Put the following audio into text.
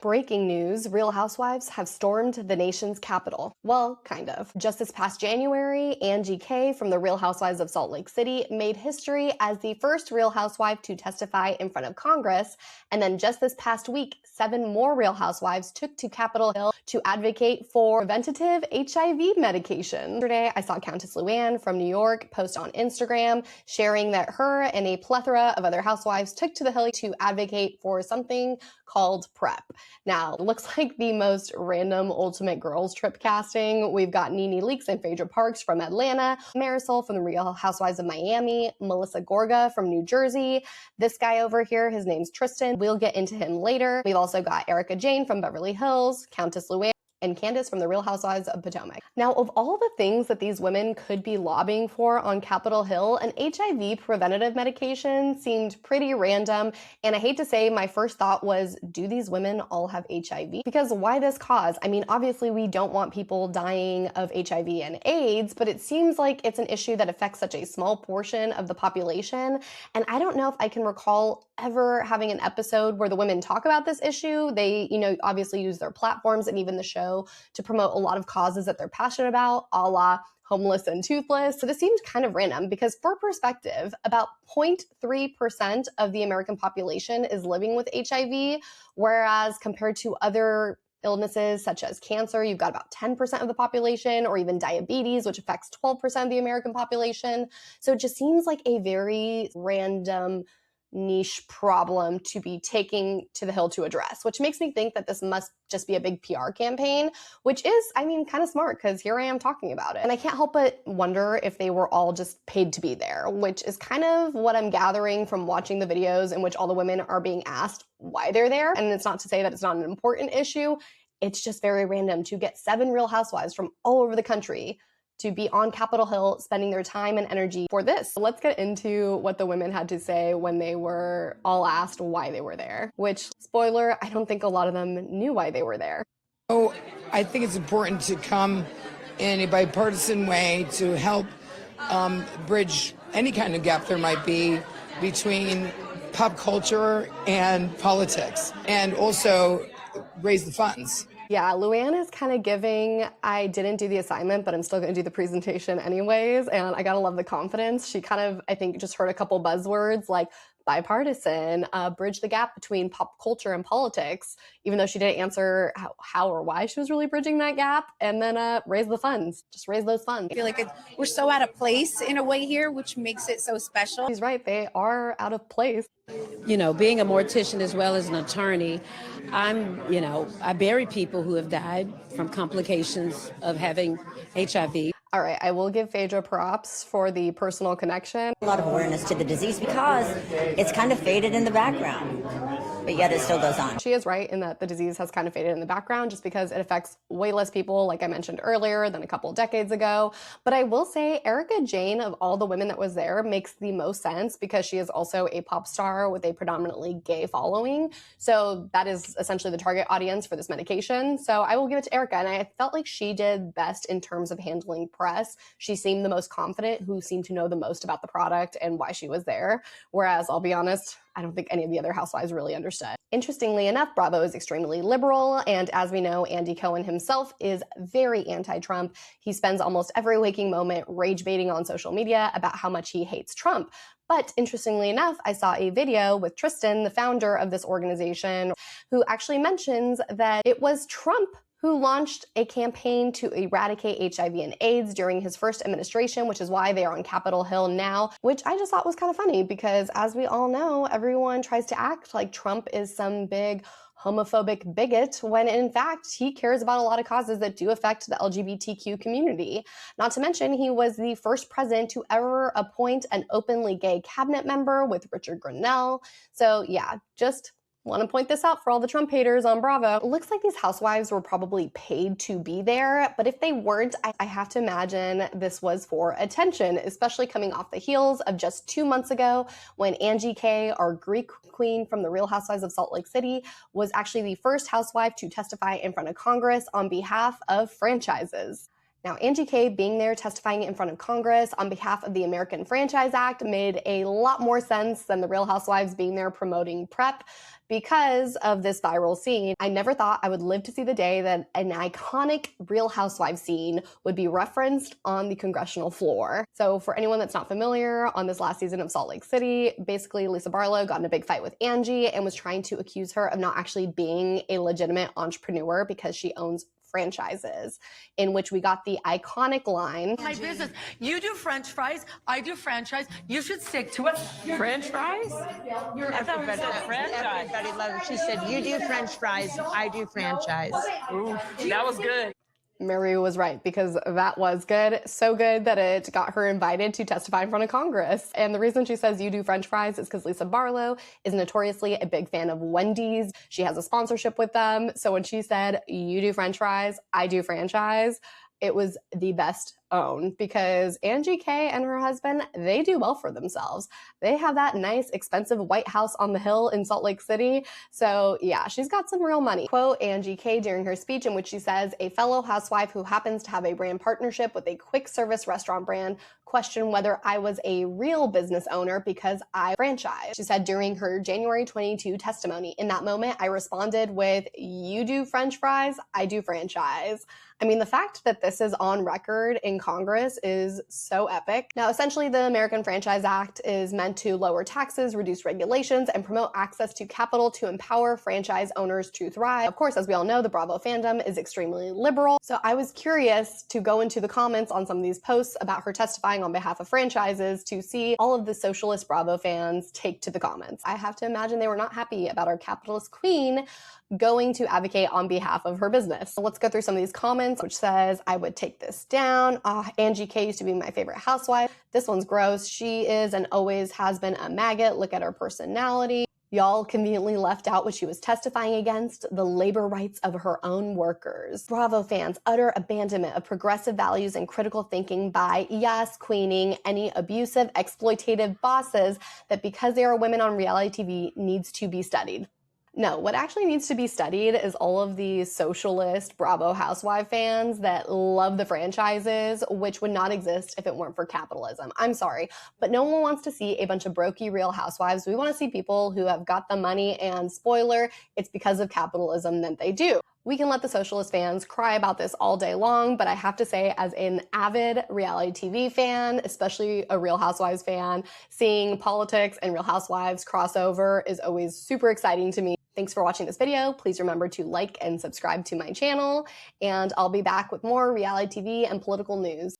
Breaking news, Real Housewives have stormed the nation's capital. Well, kind of. Just this past January, Angie K from the Real Housewives of Salt Lake City made history as the first Real Housewife to testify in front of Congress. And then just this past week, 7 more Real Housewives took to Capitol Hill to advocate for preventative HIV medication. Yesterday, I saw Countess Luann from New York post on Instagram sharing that her and a plethora of other housewives took to the Hill to advocate for something called PrEP. Now, it looks like the most random ultimate girls trip casting. We've got Nene Leakes and Phaedra Parks from Atlanta, Marisol from the Real Housewives of Miami, Melissa Gorga from New Jersey. This guy over here, his name's Tristan. We'll get into him later. We've also got Erica Jane from Beverly Hills, Countess Luann, and Candace from the Real Housewives of Potomac. Now, of all the things that these women could be lobbying for on Capitol Hill, an HIV preventative medication seemed pretty random. And I hate to say, my first thought was, do these women all have HIV? Because why this cause? I mean, obviously we don't want people dying of HIV and AIDS, but it seems like it's an issue that affects such a small portion of the population. And I don't know if I can recall ever having an episode where the women talk about this issue. They, obviously use their platforms and even the show to promote a lot of causes that they're passionate about, a la homeless and toothless. So this seemed kind of random because, for perspective, about 0.3% of the American population is living with HIV, whereas compared to other illnesses such as cancer, you've got about 10% of the population, or even diabetes, which affects 12% of the American population. So it just seems like a very random niche problem to be taking to the Hill to address, which makes me think that this must just be a big PR campaign, which is, kind of smart because here I am talking about it. And I can't help but wonder if they were all just paid to be there, which is kind of what I'm gathering from watching the videos in which all the women are being asked why they're there. And it's not to say that it's not an important issue. It's just very random to get 7 Real Housewives from all over the country to be on Capitol Hill spending their time and energy for this. So let's get into what the women had to say when they were all asked why they were there, which, spoiler, I don't think a lot of them knew why they were there. Oh, I think it's important to come in a bipartisan way to help bridge any kind of gap there might be between pop culture and politics, and also raise the funds. Yeah, Luann is kind of giving, I didn't do the assignment, but I'm still going to do the presentation anyways, and I gotta love the confidence. She kind of, I think, just heard a couple buzzwords like bipartisan, bridge the gap between pop culture and politics, even though she didn't answer how or why she was really bridging that gap, and then raise the funds, just raise those funds. I feel like we're so out of place in a way here, which makes it so special. She's right, they are out of place. Being a mortician as well as an attorney, I bury people who have died from complications of having HIV. All right, I will give Phaedra props for the personal connection. A lot of awareness to the disease because it's kind of faded in the background, but yet it still goes on. She is right in that the disease has kind of faded in the background just because it affects way less people, like I mentioned earlier, than a couple decades ago. But I will say Erica Jane, of all the women that was there, makes the most sense because she is also a pop star with a predominantly gay following. So that is essentially the target audience for this medication. So I will give it to Erica, and I felt like she did best in terms of handling press. She seemed the most confident, who seemed to know the most about the product and why she was there. Whereas, I'll be honest, I don't think any of the other housewives really understood. Interestingly enough, Bravo is extremely liberal, and as we know, Andy Cohen himself is very anti-Trump. He spends almost every waking moment rage baiting on social media about how much he hates Trump. But interestingly enough, I saw a video with Tristan, the founder of this organization, who actually mentions that it was Trump who launched a campaign to eradicate HIV and AIDS during his first administration, which is why they are on Capitol Hill now, which I just thought was kind of funny because, as we all know, everyone tries to act like Trump is some big homophobic bigot when in fact he cares about a lot of causes that do affect the LGBTQ community. Not to mention, he was the first president to ever appoint an openly gay cabinet member with Richard Grenell. So yeah, just want to point this out for all the Trump haters on Bravo. It looks like these housewives were probably paid to be there, but if they weren't, I have to imagine this was for attention, especially coming off the heels of just 2 months ago when Angie K, our Greek queen from the Real Housewives of Salt Lake City, was actually the first housewife to testify in front of Congress on behalf of franchises. Now, Angie K being there testifying in front of Congress on behalf of the American Franchise Act made a lot more sense than the Real Housewives being there promoting PrEP because of this viral scene. I never thought I would live to see the day that an iconic Real Housewives scene would be referenced on the congressional floor. So for anyone that's not familiar, on this last season of Salt Lake City, basically Lisa Barlow got in a big fight with Angie and was trying to accuse her of not actually being a legitimate entrepreneur because she owns franchises, in which we got the iconic line, "My business. You do French fries. I do franchise. You should stick to it." French fries? Everybody loved it. She said, "You do French fries, I do franchise." Ooh, that was good. Mary was right, because that was good. So good that it got her invited to testify in front of Congress. And the reason she says you do French fries is because Lisa Barlow is notoriously a big fan of Wendy's. She has a sponsorship with them. So when she said, you do French fries, I do franchise, it was the best own, because Angie K and her husband, they do well for themselves. They have that nice, expensive White House on the hill in Salt Lake City. So yeah, she's got some real money. Quote Angie K during her speech, in which she says, a fellow housewife who happens to have a brand partnership with a quick service restaurant brand questioned whether I was a real business owner because I franchise. She said during her January 22 testimony, in that moment, I responded with, you do French fries, I do franchise. I mean, the fact that this is on record in Congress is so epic. Now, essentially, the American Franchise Act is meant to lower taxes, reduce regulations, and promote access to capital to empower franchise owners to thrive. Of course, as we all know, the Bravo fandom is extremely liberal. So I was curious to go into the comments on some of these posts about her testifying on behalf of franchises to see all of the socialist Bravo fans take to the comments. I have to imagine they were not happy about our capitalist queen going to advocate on behalf of her business. So let's go through some of these comments, which says, I would take this down. Angie K used to be my favorite housewife. This one's gross. She is and always has been a maggot. Look at her personality. Y'all conveniently left out what she was testifying against, the labor rights of her own workers. Bravo fans, utter abandonment of progressive values and critical thinking by, yes, queening any abusive, exploitative bosses that because they are women on reality TV needs to be studied. No, what actually needs to be studied is all of the socialist Bravo housewife fans that love the franchises, which would not exist if it weren't for capitalism. I'm sorry, but no one wants to see a bunch of brokey Real Housewives. We want to see people who have got the money, and spoiler, it's because of capitalism that they do. We can let the socialist fans cry about this all day long, but I have to say, as an avid reality TV fan, especially a Real Housewives fan, seeing politics and Real Housewives crossover is always super exciting to me. Thanks for watching this video. Please remember to like and subscribe to my channel, and I'll be back with more reality TV and political news.